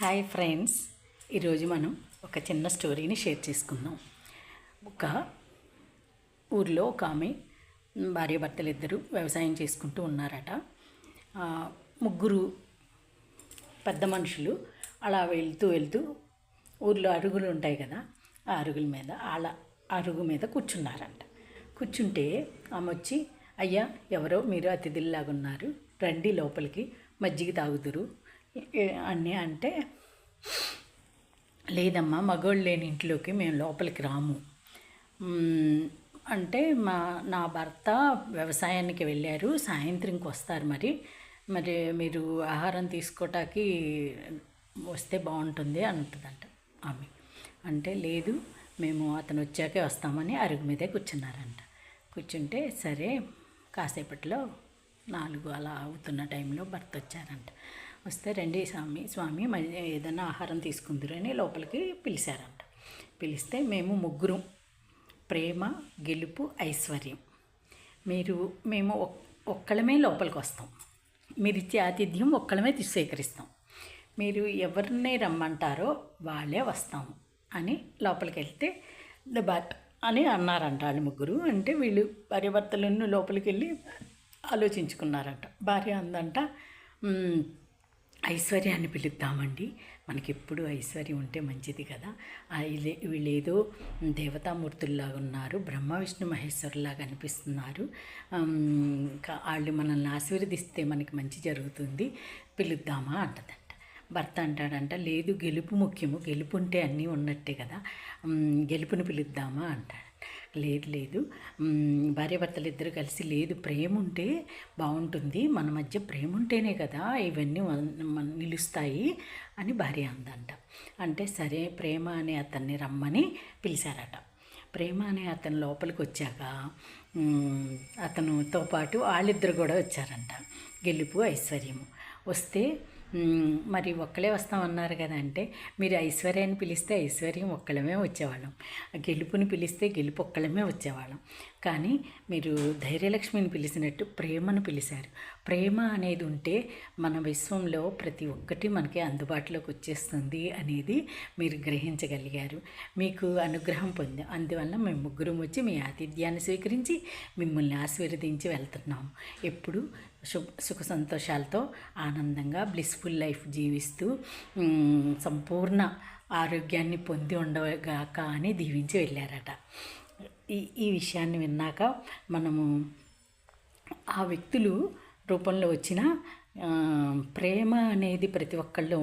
Hi friends, ఈరోజు మనం ఒక చిన్న స్టోరీని షేర్ చేసుకుందాం. ఒక ఊర్లో ఒక ఆమె భార్యాభర్తలు ఇద్దరు వ్యవసాయం చేసుకుంటూ ఉన్నారట. ముగ్గురు పెద్ద మనుషులు అలా వెళ్తూ వెళ్తూ ఊర్లో అరుగులు ఉంటాయి కదా, ఆ అరుగుల మీద అరుగు మీద కూర్చున్నారంట. కూర్చుంటే ఆమె వచ్చి, అయ్యా ఎవరో మీరు అతిథుల్లాగా ఉన్నారు, రండి లోపలికి మజ్జిగ తాగుదురు అని అంటే, లేదమ్మా మగోళ్ళు లేని ఇంట్లోకి మేము లోపలికి రాము అంటే, నా భర్త వ్యవసాయానికి వెళ్ళారు, సాయంత్రంకి వస్తారు, మరి మీరు ఆహారం తీసుకోవటానికి వస్తే బాగుంటుంది అంటుందంట ఆమె. అంటే లేదు, మేము అతను వచ్చాకే వస్తామని అరుగు మీదే కూర్చున్నారంట. కూర్చుంటే సరే, కాసేపట్లో 4 అలా అవుతున్న టైంలో భర్త వచ్చారంట. వస్తే రండి స్వామి ఏదైనా ఆహారం తీసుకుందరు అని లోపలికి పిలిచారంట. పిలిస్తే, మేము ముగ్గురం ప్రేమ, గెలుపు, ఐశ్వర్యం, మేము ఒక్కళ్ళమే లోపలికి వస్తాం, మీరు ఇచ్చే ఆతిథ్యం ఒక్కళ్ళమే స్వీకరిస్తాం, మీరు ఎవరిని రమ్మంటారో వాళ్ళే వస్తాము అని లోపలికి వెళ్తే బట్ అని అన్నారంట వాళ్ళు ముగ్గురు. అంటే వీళ్ళు భార్యాభర్తలను లోపలికి వెళ్ళి ఆలోచించుకున్నారంట. భార్య అందంట, ఐశ్వర్యాన్ని పిలుద్దామండి, మనకెప్పుడు ఐశ్వర్యం ఉంటే మంచిది కదా, వీళ్ళేదో దేవతామూర్తుల్లాగా ఉన్నారు, బ్రహ్మ విష్ణు మహేశ్వరులాగా అనిపిస్తున్నారు, వాళ్ళు మనల్ని ఆశీర్వదిస్తే మనకి మంచి జరుగుతుంది, పిలుద్దామా అంటదంట. భర్త అంటాడంట, లేదు గెలుపు ముఖ్యము, గెలుపు ఉంటే అన్నీ ఉన్నట్టే కదా, గెలుపుని పిలుద్దామా అంటాడు. లేదు భార్యాభర్తలు ఇద్దరు కలిసి, లేదు ప్రేమ ఉంటే బాగుంటుంది, మన మధ్య ప్రేమ ఉంటేనే కదా ఇవన్నీ నిలుస్తాయి అని భార్య అందంట. అంటే సరే ప్రేమ అనే అతన్ని రమ్మని పిలిచారట. ప్రేమ అనే అతను లోపలికి వచ్చాక అతనుతో పాటు వాళ్ళిద్దరు కూడా వచ్చారంట, గెలుపు, ఐశ్వర్యము. వస్తే మరి ఒక్కలే వస్తామన్నారు కదా అంటే, మీరు ఐశ్వర్యాన్ని పిలిస్తే ఐశ్వర్యం ఒక్కళ్ళమే వచ్చేవాళ్ళం, గెలుపుని పిలిస్తే గెలుపు ఒక్కళ్ళమే వచ్చేవాళ్ళం, కానీ మీరు ధైర్యలక్ష్మిని పిలిచినట్టు ప్రేమను పిలిచారు. ప్రేమ అనేది ఉంటే మన విశ్వంలో ప్రతి ఒక్కటి మనకి అందుబాటులోకి వచ్చేస్తుంది అనేది మీరు గ్రహించగలిగారు, మీకు అనుగ్రహం పొందాం, అందువల్ల మేము ముగ్గురం వచ్చి మీ ఆతిథ్యాన్ని స్వీకరించి మిమ్మల్ని ఆశీర్వదించి వెళ్తున్నాము. ఎప్పుడు సుఖ సంతోషాలతో ఆనందంగా బ్లిస్ఫుల్ లైఫ్ జీవిస్తూ సంపూర్ణ ఆరోగ్యాన్ని పొంది ఉండగాక అని దీవించి వెళ్ళారట. ఈ విషయాన్ని విన్నాక మనము ఆ వ్యక్తులు రూపంలో వచ్చిన ప్రేమ అనేది ప్రతి ఒక్కళ్ళు